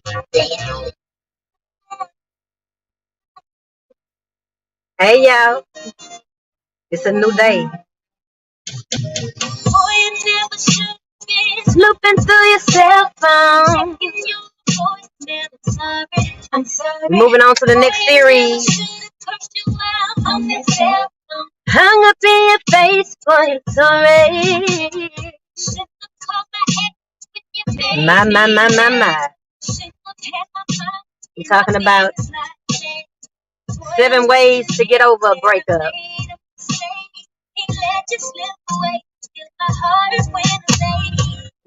Hey y'all, it's a new day. Snooping through your cell phone. Moving on to the next series. Hung up in your face for your sorry. My. We're talking about 7 ways to get over a breakup.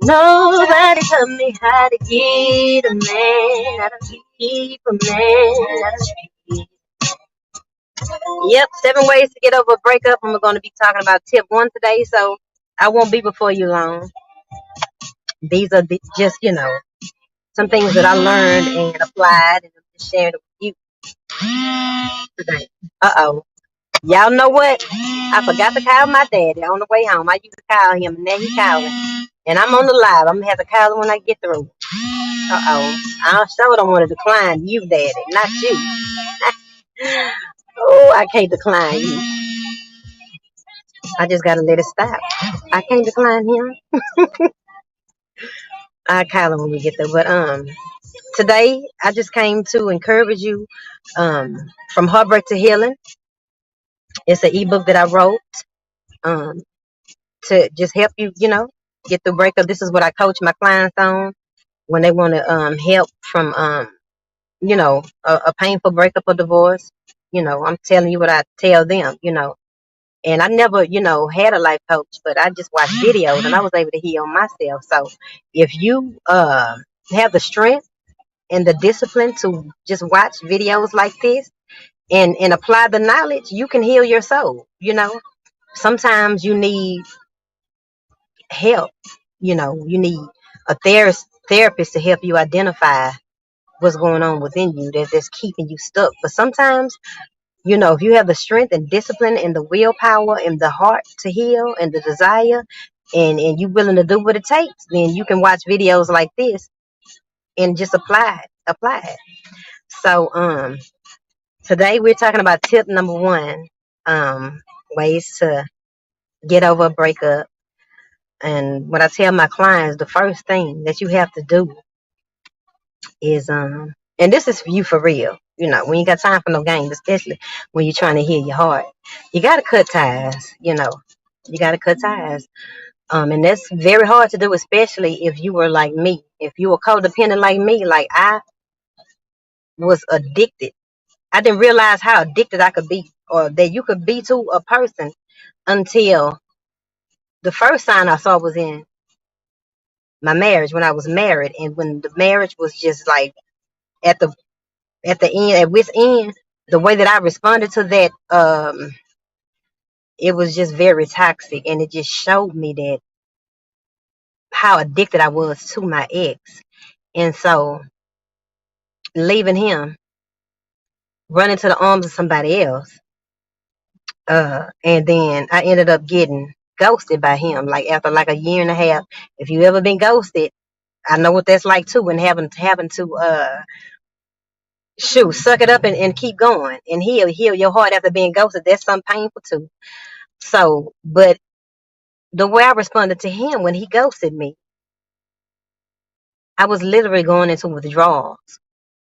Nobody taught me how to get a man, how to keep a man, how to treat. Yep, 7 ways to get over a breakup. I'm going to be talking about tip 1 today, so I won't be before you long. These are just, some things that I learned and applied, and I'm just sharing it with you today. Uh-oh. Y'all know what? I forgot to call my daddy on the way home. I used to call him, and now he's calling. And I'm on the live. I'm going to have to call him when I get through. Uh-oh. I sure don't want to decline you, daddy, not you. Oh, I can't decline you. I just got to let it stop. I can't decline him. I'll call him when we get there. But today, I just came to encourage you from Heartbreak to Healing. It's an ebook that I wrote to just help you, get through breakup. This is what I coach my clients on when they want to help from, a painful breakup or divorce. I'm telling you what I tell them, And I never, had a life coach, but I just watched videos and I was able to heal myself. So if you have the strength and the discipline to just watch videos like this and apply the knowledge, you can heal your soul. Sometimes you need help. You need a therapist to help you identify what's going on within you that's keeping you stuck. But sometimes, if you have the strength and discipline and the willpower and the heart to heal and the desire and you willing to do what it takes, then you can watch videos like this and just apply it. So today we're talking about tip number 1, ways to get over a breakup. And what I tell my clients, the first thing that you have to do is and this is for you for real, when you got time for no games, especially when you're trying to heal your heart, you got to cut ties. You got to cut ties. And that's very hard to do, especially if you were like me. If you were codependent like me, like I was addicted. I didn't realize how addicted I could be, or that you could be to a person, until the first sign I saw was in my marriage, when I was married, and when the marriage was just like at the end, at wit's end. The way that I responded to that, it was just very toxic, and it just showed me that how addicted I was to my ex. And so leaving him, running to the arms of somebody else, and then I ended up getting ghosted by him, like after like a year and a half. If you ever been ghosted, I know what that's like too, and having to suck it up and keep going and heal your heart after being ghosted. That's something painful too. So, but the way I responded to him when he ghosted me, I was literally going into withdrawals,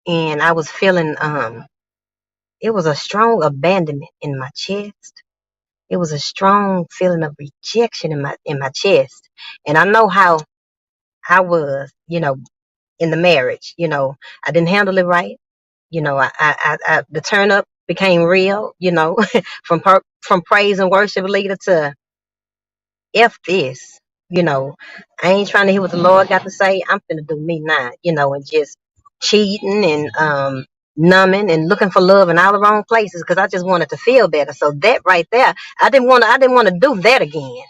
and I was feeling it was a strong abandonment in my chest. It was a strong feeling of rejection in my chest. And I know how I was, in the marriage. I didn't handle it right. The turn up became real. From praise and worship leader to F this. I ain't trying to hear what the Lord got to say. I'm finna do me now, and just cheating and numbing and looking for love in all the wrong places because I just wanted to feel better. So that right there, I didn't want to do that again.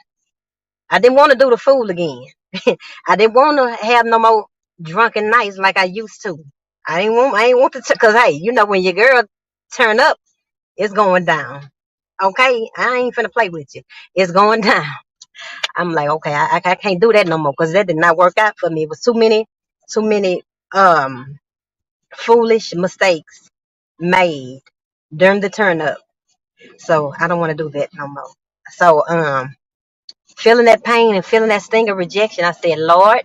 I didn't want to do the fool again. I didn't want to have no more drunken nights like I used to. I ain't want to, because hey, when your girl turn up, it's going down. Okay, I ain't finna play with you. It's going down. I'm like, okay, I can't do that no more because that did not work out for me. It was too many um foolish mistakes made during the turn up. So I don't want to do that no more. So feeling that pain and feeling that sting of rejection, I said, Lord,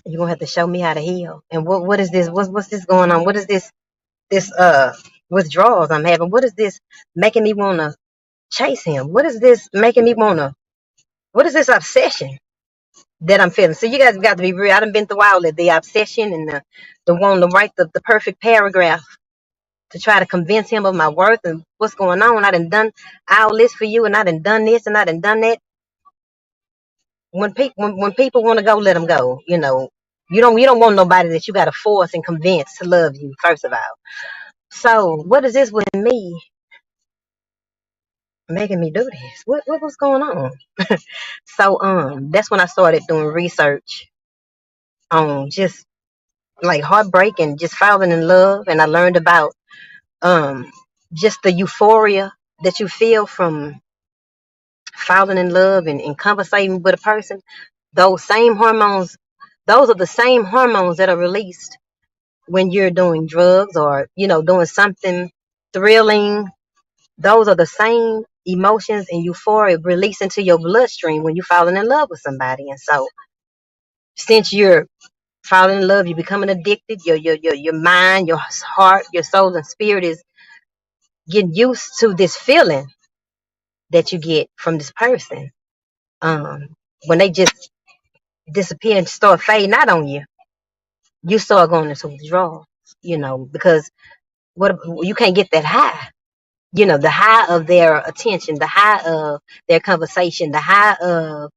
you're gonna have to show me how to heal. And what is this? What's this going on? What is this withdrawals I'm having? What is this making me wanna chase him? What is this making me wanna what is this obsession that I'm feeling? So you guys got to be real. I done been through all of the obsession and the wanting to write the perfect paragraph to try to convince him of my worth and what's going on. I done all this for you, and I done this, and I done that. When people want to go, let them go. You don't want nobody that you got to force and convince to love you. First of all, so what is this with me making me do this? What was going on? So that's when I started doing research on just like heartbreak and just falling in love, and I learned about um just the euphoria that you feel from falling in love and conversating with a person. Those same hormones, those are the same hormones that are released when you're doing drugs or doing something thrilling. Those are the same emotions and euphoria released into your bloodstream when you're falling in love with somebody. And so since you're falling in love, you're becoming addicted. Your mind, your heart, your soul, and spirit is getting used to this feeling that you get from this person. Um, when they just disappear and start fading out on you, you start going into withdrawal. Because what you can't get that high. The high of their attention, the high of their conversation, the high of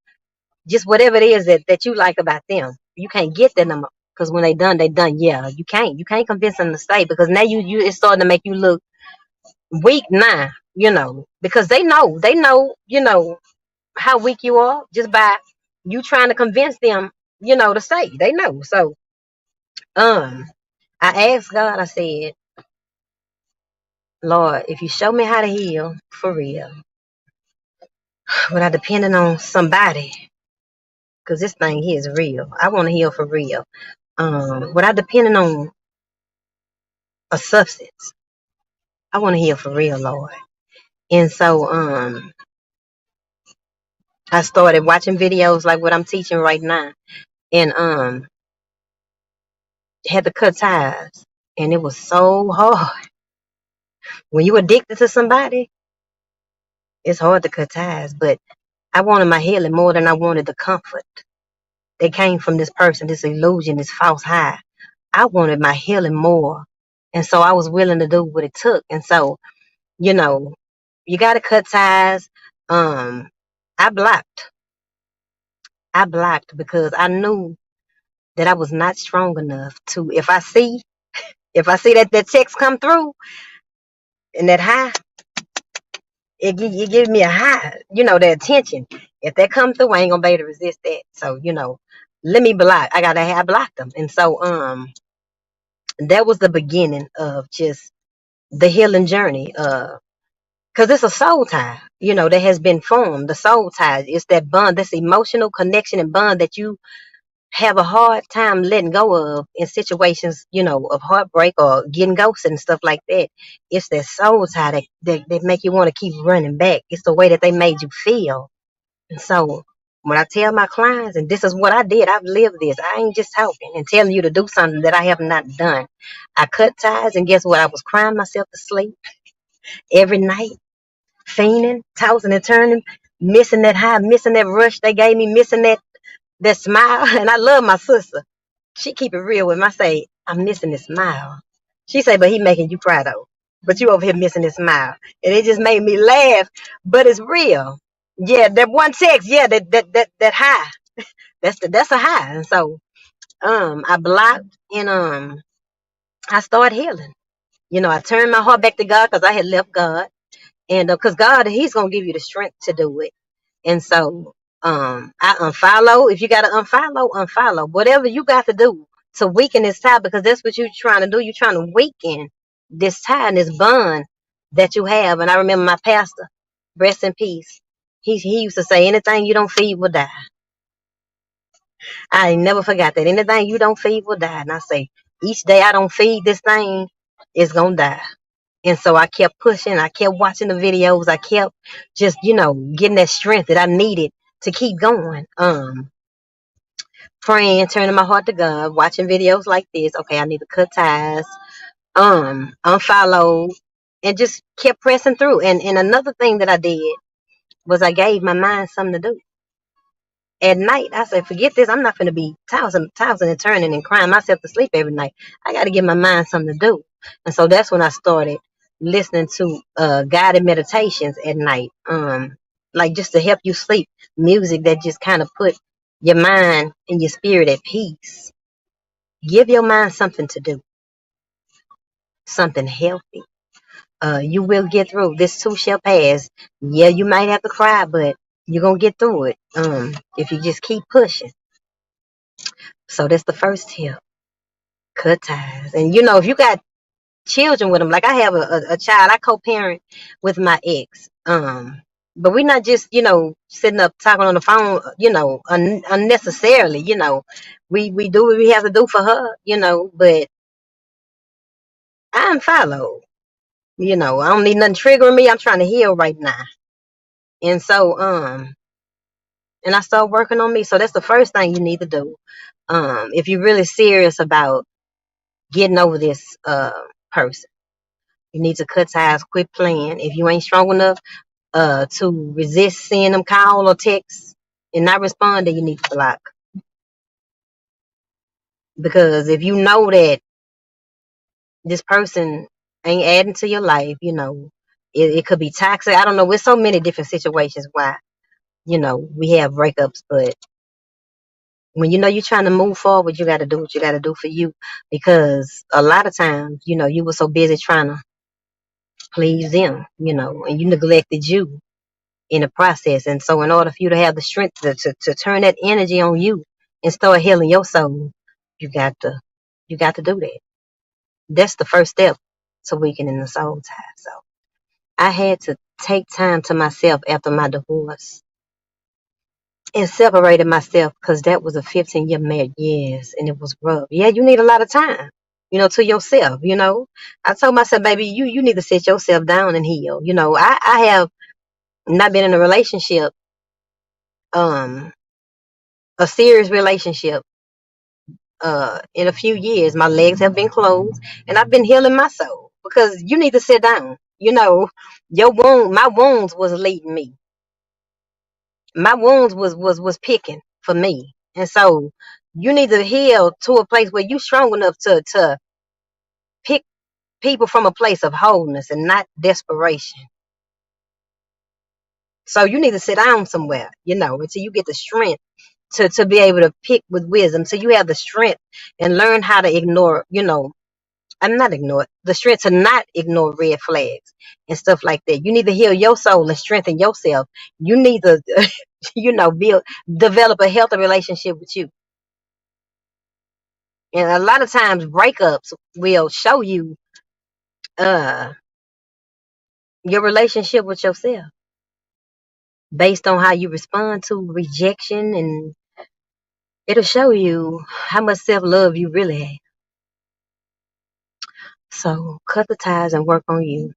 just whatever it is that you like about them. You can't get that number because when they done, they done. Yeah, you can't convince them to stay because now you it's starting to make you look weak now. Because they know how weak you are just by you trying to convince them, to stay. They know. So um, I asked God. I said, Lord, if you show me how to heal for real, without depending on somebody, because this thing here is real. I want to heal for real. Without depending on a substance. I want to heal for real, Lord. And so I started watching videos like what I'm teaching right now. And had to cut ties. And it was so hard. When you addicted to somebody, it's hard to cut ties. But I wanted my healing more than I wanted the comfort that came from this person, this illusion, this false high. I wanted my healing more. And so I was willing to do what it took. And so, you know, you got to cut ties. Um, I blocked. I blocked because I knew that I was not strong enough to, if I see that text come through and that high, it gives me a high, the attention. If that come through, I ain't gonna be able to resist that. So, let me block. I blocked them. And so, that was the beginning of just the healing journey. Cause it's a soul tie, that has been formed. The soul tie is that bond, this emotional connection and bond that you have a hard time letting go of in situations, of heartbreak or getting ghosted and stuff like that. It's that soul tie that make you want to keep running back. It's the way that they made you feel. And so when I tell my clients, and this is what I did, I've lived this. I ain't just talking and telling you to do something that I have not done. I cut ties, and guess what? I was crying myself to sleep every night, fiending, tossing and turning, missing that high, missing that rush they gave me, missing that smile. And I love my sister. She keep it real with me. I say, I'm missing this smile. She say, but he making you cry though. But you over here missing this smile. And it just made me laugh. But it's real. Yeah, that one text, yeah, that high. That's a high. And so I blocked and I started healing. I turned my heart back to God because I had left God. And because God, He's gonna give you the strength to do it. And so I unfollow. If you gotta unfollow. Whatever you got to do to weaken this tie, because that's what you're trying to do. You're trying to weaken this tie and this bond that you have. And I remember my pastor, rest in peace. He used to say, anything you don't feed will die. I never forgot that. Anything you don't feed will die. And I say, each day I don't feed this thing, it's gonna die. And so I kept pushing. I kept watching the videos. I kept just, getting that strength that I needed to keep going. Praying, turning my heart to God, watching videos like this. Okay, I need to cut ties, unfollow, and just kept pressing through. And another thing that I did was I gave my mind something to do. At night, I said, forget this. I'm not going to be tossing and turning and crying myself to sleep every night. I got to give my mind something to do. And so that's when I started listening to guided meditations at night, like just to help you sleep. Music that just kind of put your mind and your spirit at peace. Give your mind something to do, something healthy. You will get through. This too shall pass. Yeah, you might have to cry, but you're going to get through it. If you just keep pushing. So that's the first tip. Cut ties. And if you got children with them, like I have a child, I co-parent with my ex. But we're not just, sitting up talking on the phone, unnecessarily, we do what we have to do for her, but I'm followed. I don't need nothing triggering me. I'm trying to heal right now. And so, and I start working on me. So that's the first thing you need to do. If you're really serious about getting over this person. You need to cut ties, quit playing. If you ain't strong enough to resist seeing them call or text and not respond, then you need to block. Because if you know that this person ain't adding to your life, it could be toxic. I don't know. There's so many different situations why, we have breakups. But when you're trying to move forward, you got to do what you got to do for you. Because a lot of times, you were so busy trying to please them, and you neglected you in the process. And so in order for you to have the strength to turn that energy on you and start healing your soul, you got to do that. That's the first step to weakening the soul tie. So I had to take time to myself after my divorce and separated myself because that was a 15-year marriage. Yes, and it was rough. Yeah, you need a lot of time, to yourself. I told myself, baby, you need to sit yourself down and heal. I have not been in a relationship, a serious relationship, in a few years. My legs have been closed, and I've been healing my soul because you need to sit down. My wounds was leading me. My wounds was picking for me, and so you need to heal to a place where you're strong enough to pick people from a place of wholeness and not desperation. So you need to sit down somewhere, until you get the strength to be able to pick with wisdom. So you have the strength and learn how to ignore, I'm not ignore the strength to not ignore red flags and stuff like that. You need to heal your soul and strengthen yourself. You need to, develop a healthy relationship with you. And a lot of times breakups will show you uh your relationship with yourself based on how you respond to rejection, and it'll show you how much self-love you really have. So cut the ties and work on you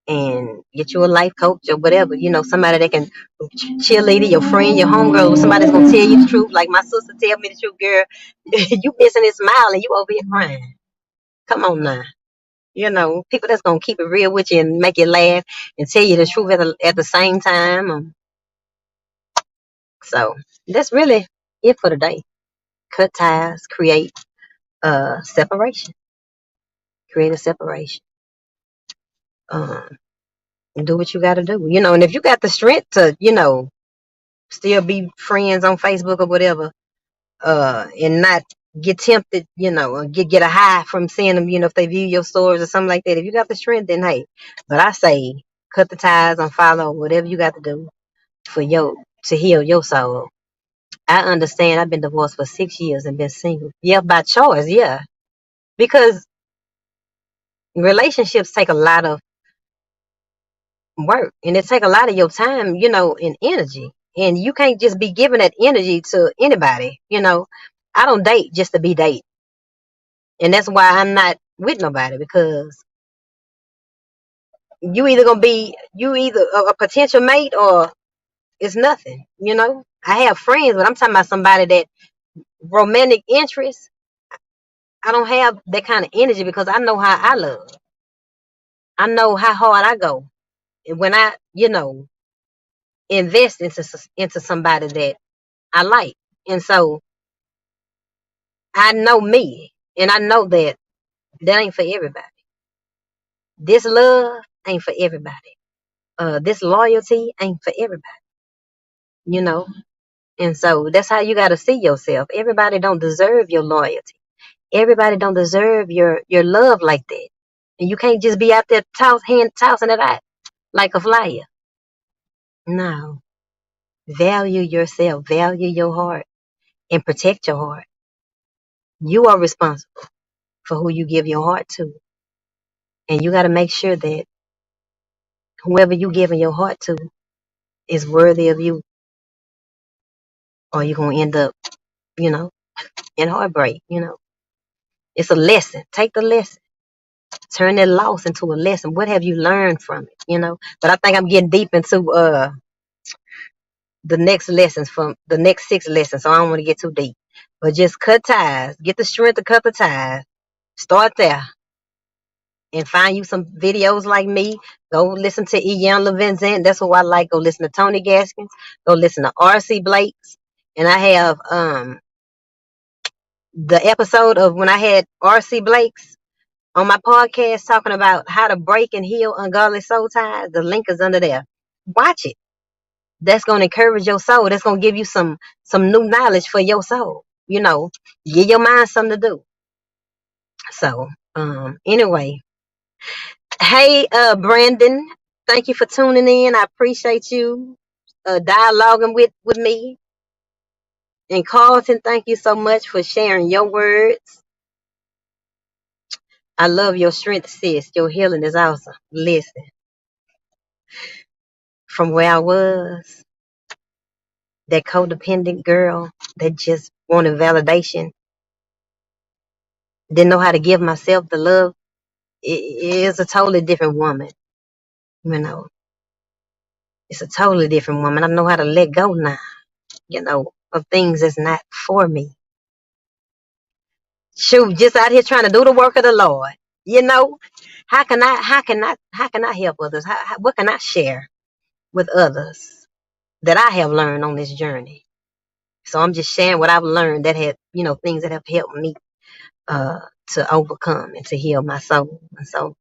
and get you a life coach or whatever, somebody that can cheerleader, your friend, your homegirl, somebody's gonna tell you the truth. Like my sister tell me the truth, girl. You missing this smile and you over here crying. Come on now. People that's gonna keep it real with you and make you laugh and tell you the truth at the same time. So that's really it for today. Cut ties, create separation. Create a separation. Um, do what you got to do, and if you got the strength to, still be friends on Facebook or whatever, and not get tempted, or get a high from seeing them, if they view your stories or something like that. If you got the strength, then hey. But I say cut the ties, unfollow, whatever you got to do to heal your soul. I understand. I've been divorced for 6 years and been single. Yeah, by choice, yeah. Because relationships take a lot of work and it take a lot of your time, and energy. And you can't just be giving that energy to anybody. I don't date just to be date. And that's why I'm not with nobody, because you either a potential mate or it's nothing. I have friends, but I'm talking about somebody that romantic interest. I don't have that kind of energy because I know how I love. I know how hard I go. And when I, invest into somebody that I like. And so I know me, and I know that ain't for everybody. This love ain't for everybody. This loyalty ain't for everybody, you know. And so that's how you got to see yourself. Everybody don't deserve your loyalty. Everybody don't deserve your love like that. And you can't just be out there tossing it out like a flyer. No. Value yourself, value your heart, and protect your heart. You are responsible for who you give your heart to. And you got to make sure that whoever you giving your heart to is worthy of you, or you're going to end up, you know, in heartbreak. It's a lesson. Take the lesson. Turn that loss into a lesson. What have you learned from it? But I think I'm getting deep into the next lessons, from the next 6 lessons, so I don't want to get too deep. But just cut ties. Get the strength to cut the ties. Start there. And find you some videos like me. Go listen to Ian Levinzant. That's who I like. Go listen to Tony Gaskins. Go listen to R.C. Blakes. And I have the episode of when I had R.C. Blakes on my podcast talking about how to break and heal ungodly soul ties. The link is under there. Watch it. That's going to encourage your soul. That's going to give you some new knowledge for your soul. Give your mind something to do. So, anyway. Hey, Brandon, thank you for tuning in. I appreciate you dialoguing with me. And Carlton, thank you so much for sharing your words. I love your strength, sis. Your healing is awesome. Listen, from where I was, that codependent girl that just wanted validation, didn't know how to give myself the love, it is a totally different woman. It's a totally different woman. I know how to let go now, of things that's not for me. Shoot, just out here trying to do the work of the Lord. How can I help others? What can I share with others that I have learned on this journey? So I'm just sharing what I've learned that had, things that have helped me to overcome and to heal my soul. And so,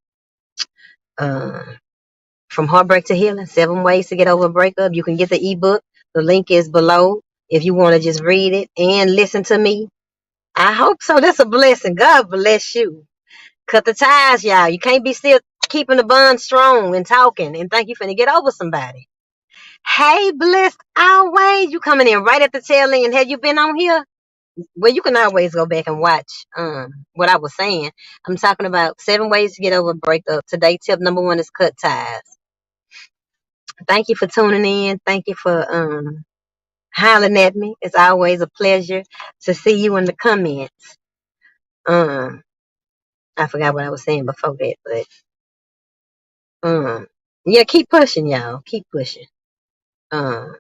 from heartbreak to healing, 7 ways to get over a breakup. You can get the ebook. The link is below if you want to just read it and listen to me. I hope so. That's a blessing. God bless you. Cut the ties, y'all. You can't be still keeping the bond strong and talking and think you finna get over somebody. Hey, blessed always. You coming in right at the tail end. Have you been on here? Well, you can always go back and watch what I was saying. I'm talking about 7 ways to get over a breakup. Today, tip number 1 is cut ties. Thank you for tuning in. Thank you for hollering at me. It's always a pleasure to see you in the comments. I forgot what I was saying before that, but yeah, keep pushing, y'all. Keep pushing. Don't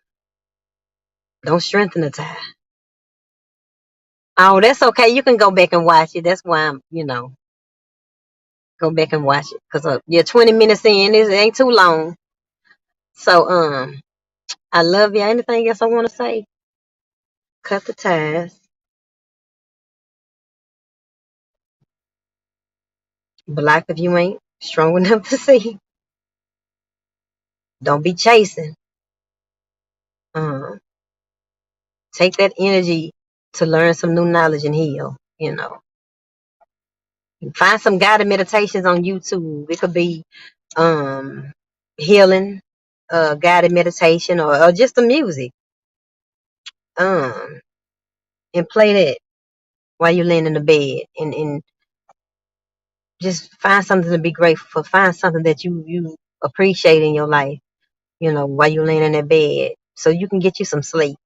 strengthen the tie. Oh, that's okay. You can go back and watch it. That's why go back and watch it. Because you're 20 minutes in. It ain't too long. So, I love you. Anything else I want to say? Cut the ties. Block if you ain't strong enough to see. Don't be chasing. Take that energy to learn some new knowledge and heal. Find some guided meditations on YouTube. It could be healing, guided meditation, or just the music. And play that while you're laying in the bed, and just find something to be grateful for. Find something that you appreciate in your life. While you're laying in that bed, so you can get you some sleep.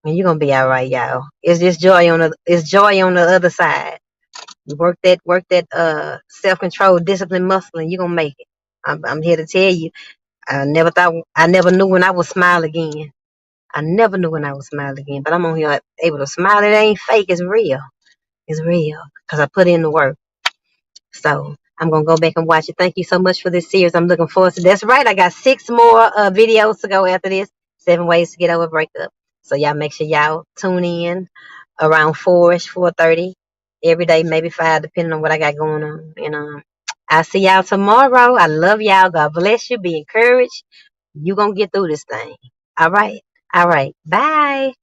And you're gonna be all right, y'all. It's just joy on the other side. You work that self control, discipline muscle, and you're gonna make it. I'm here to tell you. I never knew when I would smile again. I never knew when I would smile again. But I'm on here able to smile. It ain't fake. It's real. It's real because I put in the work. So I'm gonna go back and watch it. Thank you so much for this series. I'm looking forward to. That's right. I got 6 more videos to go after this. 7 ways to get over breakup. So y'all make sure y'all tune in around 4ish, 4:30 every day, maybe 5, depending on what I got going on. And I'll see y'all tomorrow. I love y'all. God bless you. Be encouraged. You gonna get through this thing. All right. All right. Bye.